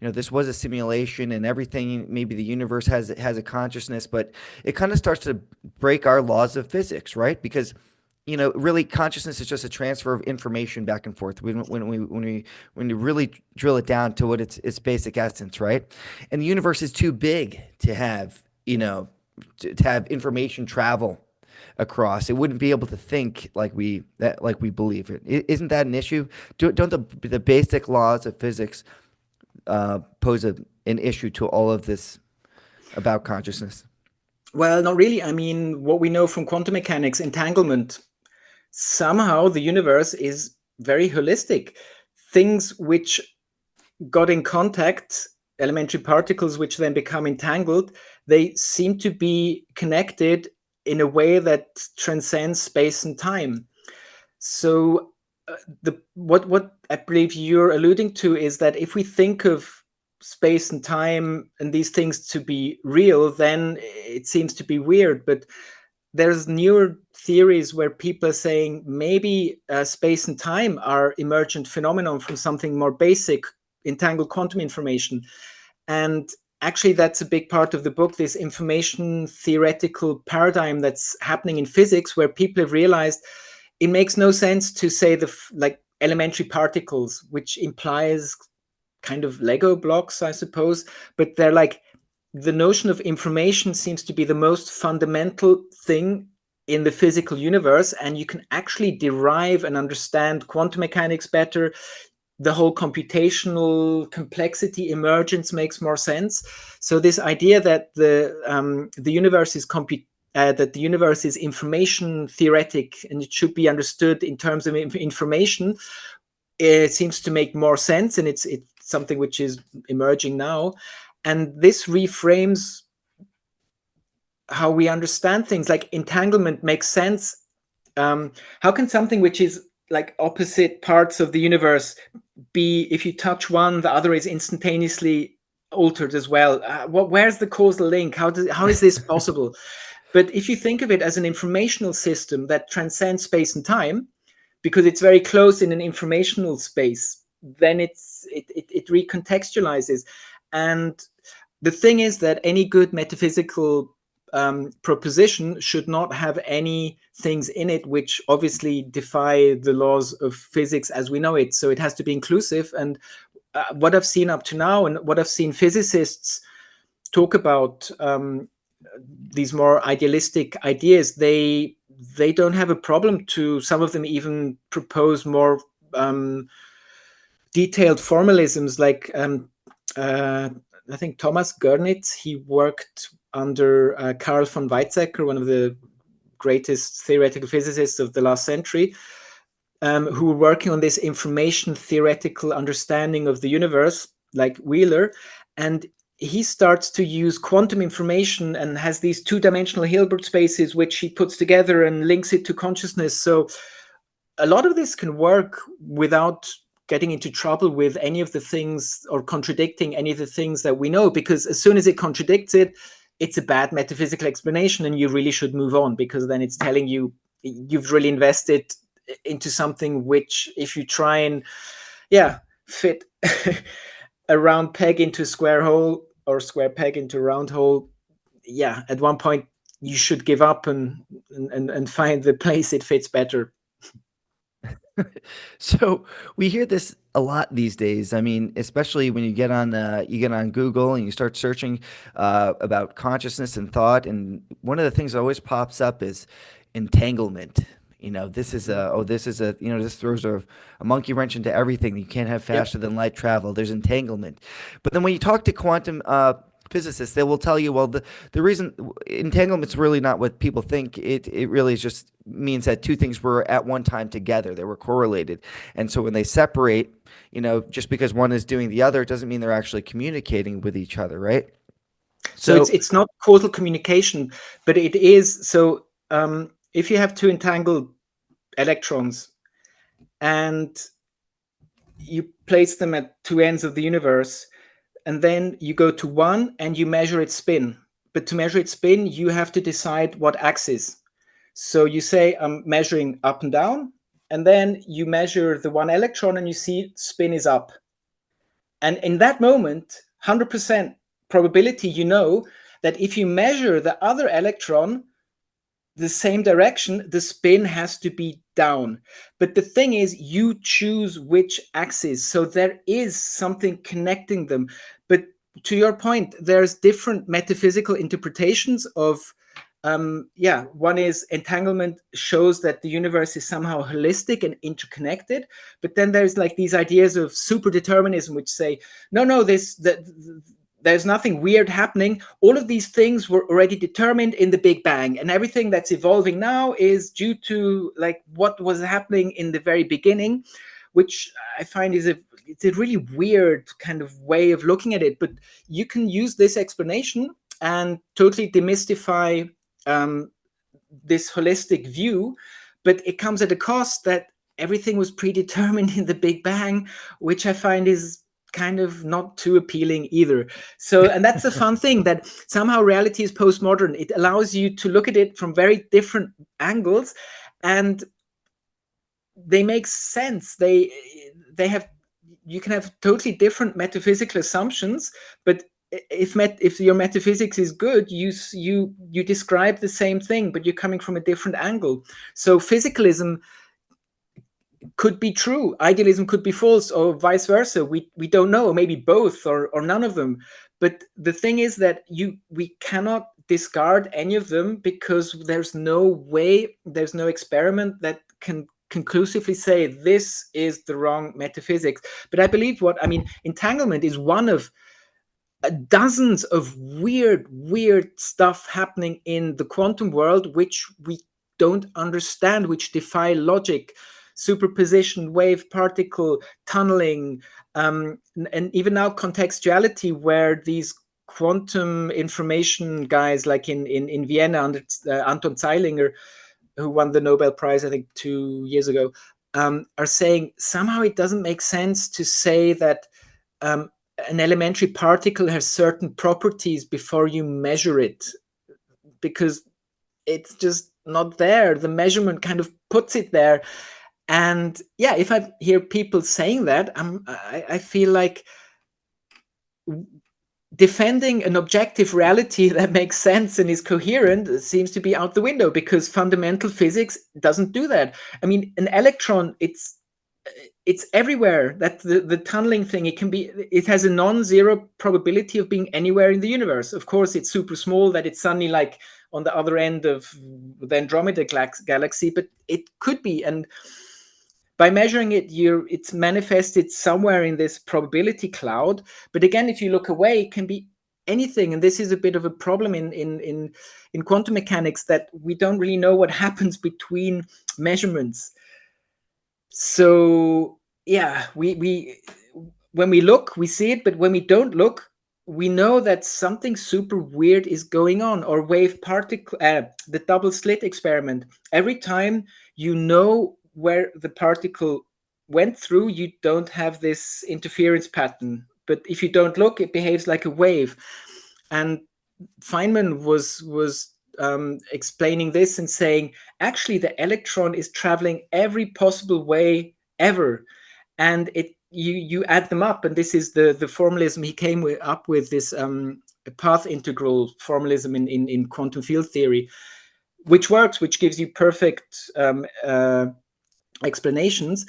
this was a simulation and everything, maybe the universe has a consciousness, but it kind of starts to break our laws of physics, right? Because really consciousness is just a transfer of information back and forth. When you really drill it down to what its basic essence, right? And the universe is too big to have to have information travel across. It wouldn't be able to think like we believe it. Isn't that an issue? Don't the basic laws of physics pose an issue to all of this about consciousness? Well, not really. I mean, what we know from quantum mechanics, entanglement, somehow the universe is very holistic. Things which got in contact, elementary particles which then become entangled, they seem to be connected in a way that transcends space and time. So what I believe you're alluding to is that if we think of space and time and these things to be real, then it seems to be weird. But there's newer theories where people are saying maybe space and time are emergent phenomenon from something more basic, entangled quantum information. And actually, that's a big part of the book, this information theoretical paradigm that's happening in physics, where people have realized it makes no sense to say like elementary particles, which implies kind of Lego blocks, I suppose, but they're like, the notion of information seems to be the most fundamental thing in the physical universe, and you can actually derive and understand quantum mechanics better. The whole computational complexity emergence makes more sense. So this idea that the universe is that the universe is information theoretic and it should be understood in terms of information, it seems to make more sense, and it's something which is emerging now. And this reframes how we understand things. Like entanglement makes sense. How can something which is like opposite parts of the universe be, if you touch one, the other is instantaneously altered as well? Where's the causal link? How is this possible? But if you think of it as an informational system that transcends space and time, because it's very close in an informational space, then it recontextualizes. And the thing is that any good metaphysical proposition should not have any things in it which obviously defy the laws of physics as we know it. So it has to be inclusive. And what I've seen up to now, and what I've seen physicists talk about, these more idealistic ideas, they don't have a problem to, some of them even propose more detailed formalisms, like I think Thomas Gernitz, he worked under Carl von Weizsäcker, one of the greatest theoretical physicists of the last century, who were working on this information theoretical understanding of the universe, like Wheeler. And he starts to use quantum information and has these two-dimensional Hilbert spaces, which he puts together and links it to consciousness. So a lot of this can work without getting into trouble with any of the things or contradicting any of the things that we know, because as soon as it contradicts it, it's a bad metaphysical explanation and you really should move on, because then it's telling you you've really invested into something which, if you try and fit a round peg into a square hole or square peg into a round hole, at one point you should give up and find the place it fits better. So we hear this a lot these days. I mean, especially when you get on Google and you start searching about consciousness and thought, and one of the things that always pops up is entanglement. This throws a monkey wrench into everything. You can't have faster than light travel. There's entanglement. But then when you talk to quantum physicists, they will tell you, well, the reason entanglement's really not what people think. It really is just means that two things were at one time together. They were correlated. And so when they separate, just because one is doing the other, it doesn't mean they're actually communicating with each other, right? So it's not causal communication, but it is. So if you have two entangled electrons and you place them at two ends of the universe, and then you go to one and you measure its spin. But to measure its spin, you have to decide what axis. So you say, I'm measuring up and down, and then you measure the one electron and you see spin is up. And in that moment, 100% probability, that if you measure the other electron the same direction, the spin has to be down. But the thing is, you choose which axis. So there is something connecting them. But to your point, there's different metaphysical interpretations of one is entanglement shows that the universe is somehow holistic and interconnected, but then there's like these ideas of superdeterminism which say no, there's nothing weird happening. All of these things were already determined in the Big Bang, and everything that's evolving now is due to like what was happening in the very beginning, which I find it's a really weird kind of way of looking at it. But you can use this explanation and totally demystify this holistic view, but it comes at a cost that everything was predetermined in the Big Bang, which I find is kind of not too appealing either. So, and that's the fun thing, that somehow reality is postmodern. It allows you to look at it from very different angles, and they make sense. They have, you can have totally different metaphysical assumptions, but if your metaphysics is good, you describe the same thing, but you're coming from a different angle. So physicalism could be true, idealism could be false, or vice versa. We don't know, maybe both or none of them. But the thing is that we cannot discard any of them, because there's no way, there's no experiment that can conclusively say this is the wrong metaphysics. But I believe entanglement is one of dozens of weird stuff happening in the quantum world which we don't understand, which defy logic. Superposition, wave particle, tunneling, and even now contextuality, where these quantum information guys like in Vienna under Anton Zeilinger, who won the Nobel Prize I think 2 years ago, are saying somehow it doesn't make sense to say that an elementary particle has certain properties before you measure it, because it's just not there. The measurement kind of puts it there. And yeah, if I hear people saying that, I feel like defending an objective reality that makes sense and is coherent seems to be out the window, because fundamental physics doesn't do that. I mean, an electron, it's everywhere. That the tunneling thing, it has a non-zero probability of being anywhere in the universe. Of course, it's super small, that it's suddenly like on the other end of the Andromeda galaxy, but it could be. And by measuring it, it's manifested somewhere in this probability cloud. But again, if you look away, it can be anything. And this is a bit of a problem in quantum mechanics, that we don't really know what happens between measurements. So yeah, we when we look, we see it, but when we don't look, we know that something super weird is going on. Or wave particle, the double slit experiment. Every time you know where the particle went through, you don't have this interference pattern. But if you don't look, it behaves like a wave. And Feynman was explaining this and saying, actually, the electron is traveling every possible way ever, and you add them up, and this is the formalism he came up with, this path integral formalism in quantum field theory, which works, which gives you perfect explanations.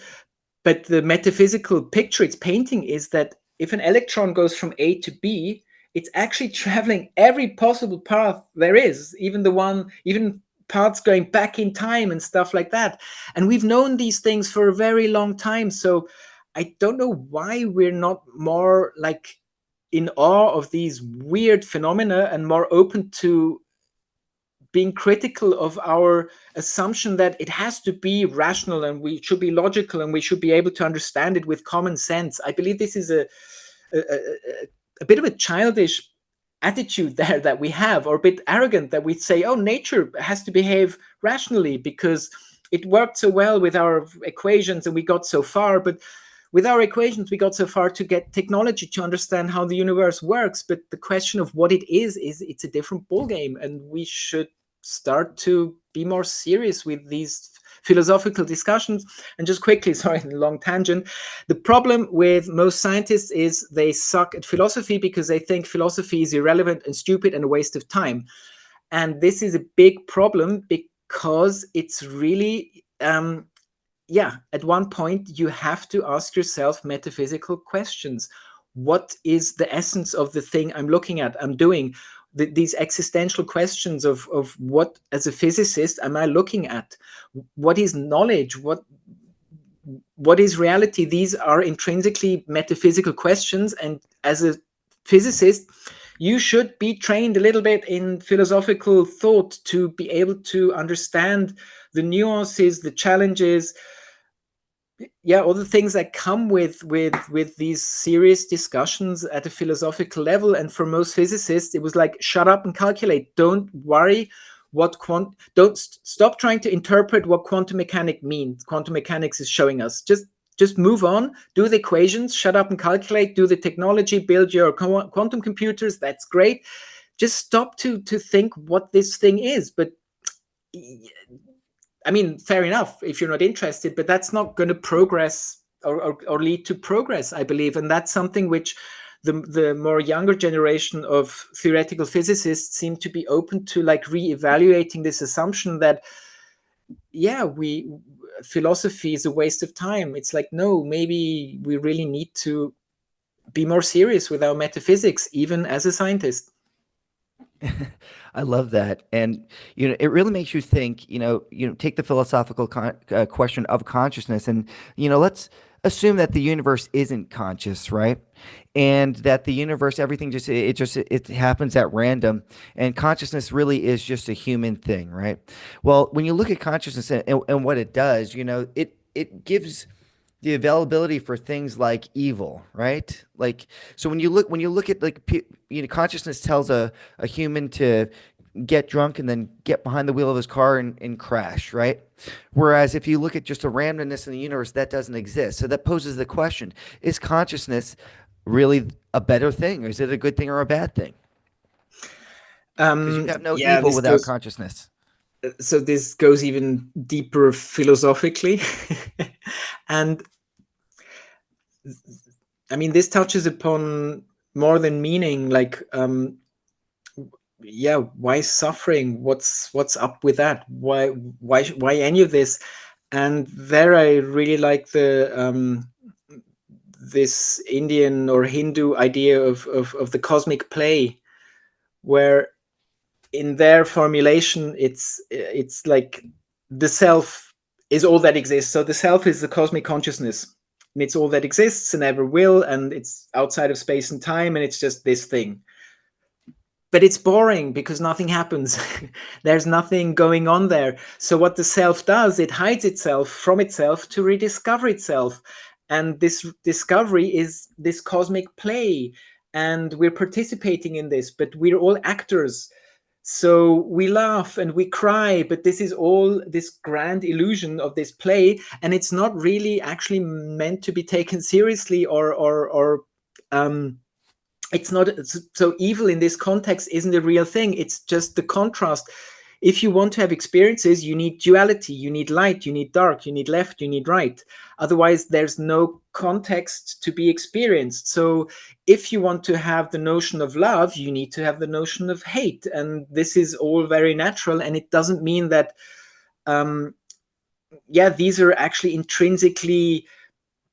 But the metaphysical picture it's painting is that if an electron goes from A to B, it's actually traveling every possible path there is, even paths going back in time and stuff like that. And we've known these things for a very long time. So I don't know why we're not more like in awe of these weird phenomena and more open to being critical of our assumption that it has to be rational and we should be logical and we should be able to understand it with common sense. I believe this is a bit of a childish attitude there that we have, or a bit arrogant, that we say, oh, nature has to behave rationally because it worked so well with our equations and we got so far. But with our equations, we got so far to get technology to understand how the universe works. But the question of what it is it's a different ballgame, and we should start to be more serious with these philosophical discussions. And just quickly, sorry, long tangent. The problem with most scientists is they suck at philosophy because they think philosophy is irrelevant and stupid and a waste of time. And this is a big problem because it's really, at one point you have to ask yourself metaphysical questions. What is the essence of the thing I'm looking at, I'm doing? These existential questions of what, as a physicist, am I looking at? What is knowledge? What is reality? These are intrinsically metaphysical questions, and as a physicist, you should be trained a little bit in philosophical thought to be able to understand the nuances, the challenges, all the things that come with these serious discussions at a philosophical level. And for most physicists, it was like, shut up and calculate. Don't worry don't stop trying to interpret what quantum mechanics means. Quantum mechanics is showing us. Just move on, do the equations, shut up and calculate, do the technology, build your quantum computers. That's great. Just stop to think what this thing is. But I mean, fair enough if you're not interested, but that's not going to progress or lead to progress, I believe. And that's something which the more younger generation of theoretical physicists seem to be open to, like re-evaluating this assumption that, philosophy is a waste of time. It's like, no, maybe we really need to be more serious with our metaphysics, even as a scientist. I love that, and it really makes you think. Take the philosophical question of consciousness, and let's assume that the universe isn't conscious, right? And that the universe, everything it happens at random, and consciousness really is just a human thing, right? Well, when you look at consciousness and what it does, it gives the availability for things like evil, right? Like, so when you look at, like, consciousness tells a human to get drunk and then get behind the wheel of his car and crash, right? Whereas if you look at just the randomness in the universe, that doesn't exist. So that poses the question, is consciousness really a better thing, or is it a good thing or a bad thing? Because you have no evil without consciousness. So this goes even deeper philosophically. And I mean, this touches upon more than meaning, like, why suffering? What's up with that? Why any of this? And there I really like this Indian or Hindu idea of the cosmic play, where in their formulation it's like the self is all that exists. So the self is the cosmic consciousness, and it's all that exists and ever will, and it's outside of space and time, and it's just this thing. But it's boring because nothing happens. There's nothing going on there. So what the self does, it hides itself from itself to rediscover itself. And this discovery is this cosmic play. And we're participating in this, but we're all actors. So we laugh and we cry, but this is all this grand illusion of this play. And it's not really actually meant to be taken seriously, or it's not. So evil in this context isn't a real thing. It's just the contrast. If you want to have experiences, you need duality, you need light, you need dark, you need left, you need right. Otherwise, there's no context to be experienced. So if you want to have the notion of love, you need to have the notion of hate. And this is all very natural. And it doesn't mean that, these are actually intrinsically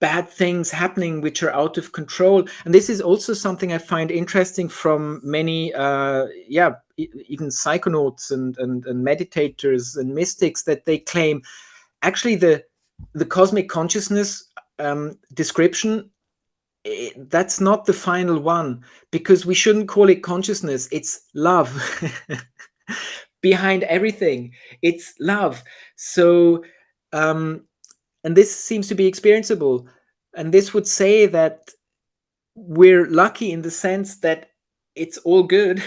bad things happening which are out of control. And this is also something I find interesting from many even psychonauts and meditators and mystics, that they claim actually the cosmic consciousness description that's not the final one, because we shouldn't call it consciousness. It's love. Behind everything, it's love. So and this seems to be experienceable, and this would say that we're lucky in the sense that it's all good.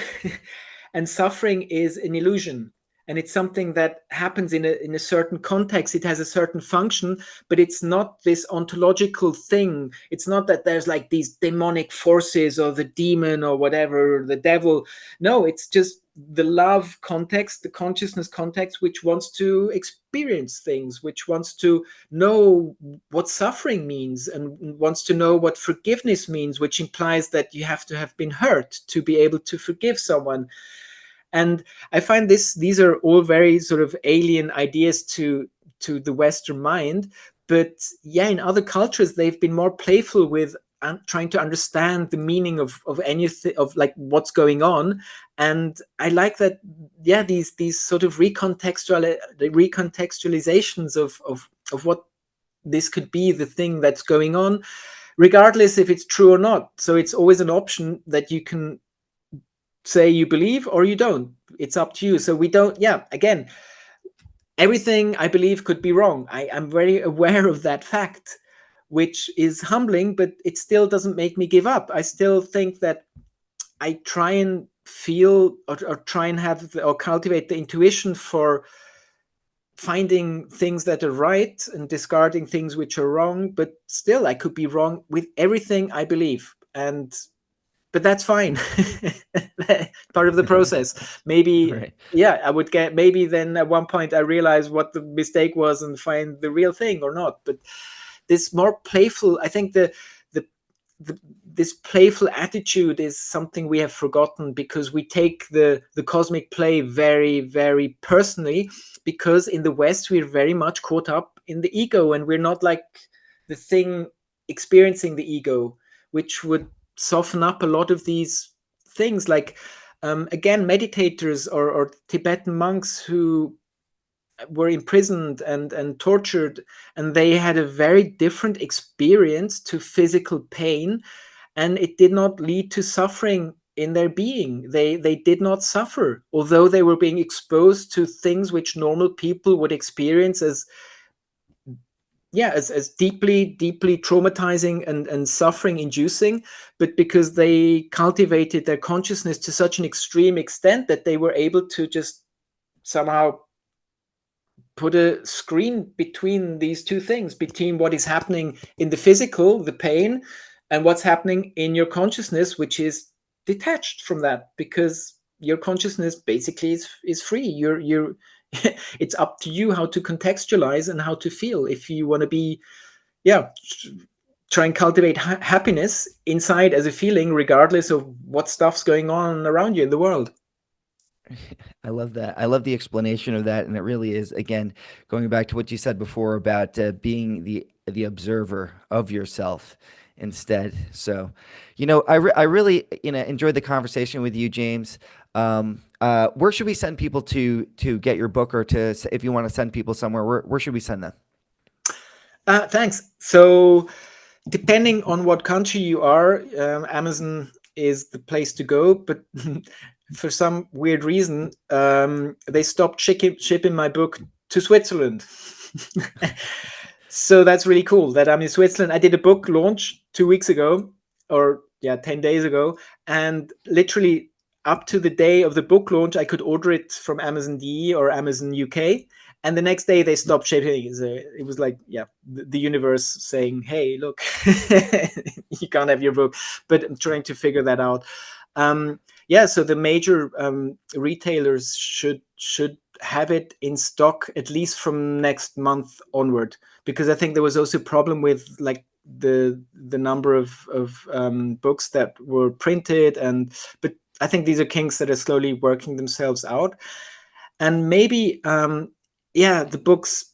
And suffering is an illusion, and it's something that happens in a certain context. It has a certain function, but it's not this ontological thing. It's not that there's like these demonic forces or the demon or whatever, the devil. No, it's just the love context, the consciousness context, which wants to experience things, which wants to know what suffering means, and wants to know what forgiveness means, which implies that you have to have been hurt to be able to forgive someone. And I find these are all very sort of alien ideas to the Western mind. But yeah, in other cultures, they've been more playful with trying to understand the meaning of anything, of like what's going on. And I like that. Yeah, these sort of recontextualizations of what this could be, the thing that's going on, regardless if it's true or not. So it's always an option that you can say you believe or you don't. It's up to you. So we don't, yeah, again, everything I believe could be wrong. I'm very aware of that fact, which is humbling, but it still doesn't make me give up. I still think that I try and feel, or try and have or cultivate the intuition for finding things that are right and discarding things which are wrong. But still, I could be wrong with everything I believe. But that's fine. Part of the process. Maybe, Right. yeah, I would get, maybe then at one point I realize what the mistake was and find the real thing or not. But this more playful, I think the, this playful attitude is something we have forgotten, because we take the cosmic play very, very personally, because in the West we're very much caught up in the ego, and we're not like the thing experiencing the ego, which would soften up a lot of these things. Like again, meditators or Tibetan monks who were imprisoned and tortured, and they had a very different experience to physical pain, and it did not lead to suffering in their being. They did not suffer, although they were being exposed to things which normal people would experience as, yeah, as deeply traumatizing and suffering inducing. But because they cultivated their consciousness to such an extreme extent that they were able to just somehow put a screen between these two things, between what is happening in the physical, the pain, and what's happening in your consciousness, which is detached from that, because your consciousness basically is free. You're it's up to you how to contextualize and how to feel. If you want to be, yeah, try and cultivate happiness inside as a feeling, regardless of what stuff's going on around you in the world. I love that. I love the explanation of that, and it really is, again, going back to what you said before about being the observer of yourself instead. So, I really enjoyed the conversation with you, James. Where should we send people to get your book, or if you want to send people somewhere, where should we send them? Thanks. So, depending on what country you are, Amazon is the place to go. But for some weird reason, they stopped shipping my book to Switzerland. So that's really cool that I'm in Switzerland. I did a book launch 2 weeks ago, or 10 days ago. And literally up to the day of the book launch, I could order it from Amazon DE or Amazon UK. And the next day they stopped shipping. It was like, the universe saying, hey, look, you can't have your book. But I'm trying to figure that out. So the major retailers should have it in stock at least from next month onward, because I think there was also a problem with like the number of books that were printed, but I think these are kinks that are slowly working themselves out. And maybe the book's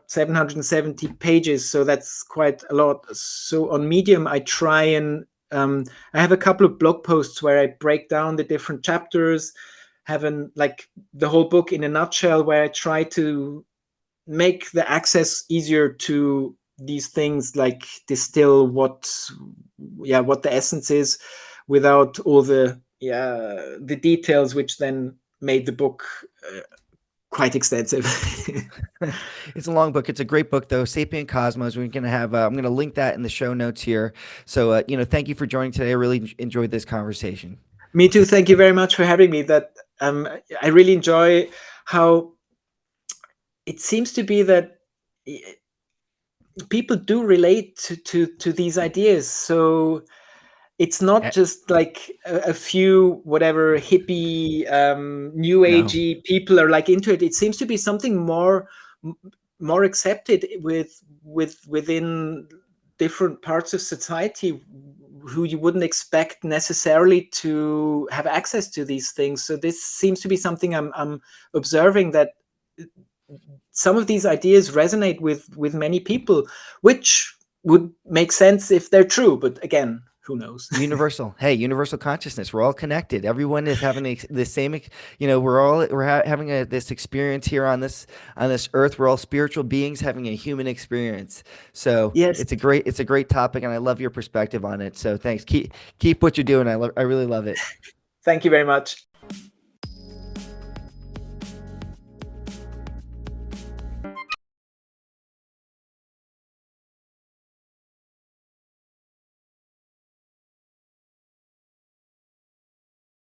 770 pages, so that's quite a lot. So on Medium I try and I have a couple of blog posts where I break down the different chapters, having like the whole book in a nutshell, where I try to make the access easier to these things, like distill what the essence is, without all the details, which then made the book quite extensive. It's a long book. It's a great book, though. Sapient Cosmos. We're going to have. I'm going to link that in the show notes here. So, thank you for joining today. I really enjoyed this conversation. Me too. Thank you very much for having me. That I really enjoy how it seems to be that people do relate to these ideas. So it's not just like a few whatever hippie new agey people are like into it. It seems to be something more accepted within different parts of society, who you wouldn't expect necessarily to have access to these things. So this seems to be something I'm observing, that some of these ideas resonate with many people, which would make sense if they're true. But again, who knows? Universal. Hey, universal consciousness. We're all connected. Everyone is having the same. Having this experience here on this earth. We're all spiritual beings having a human experience. So yes, it's a great topic, and I love your perspective on it. So thanks. Keep what you're doing. I really love it. Thank you very much.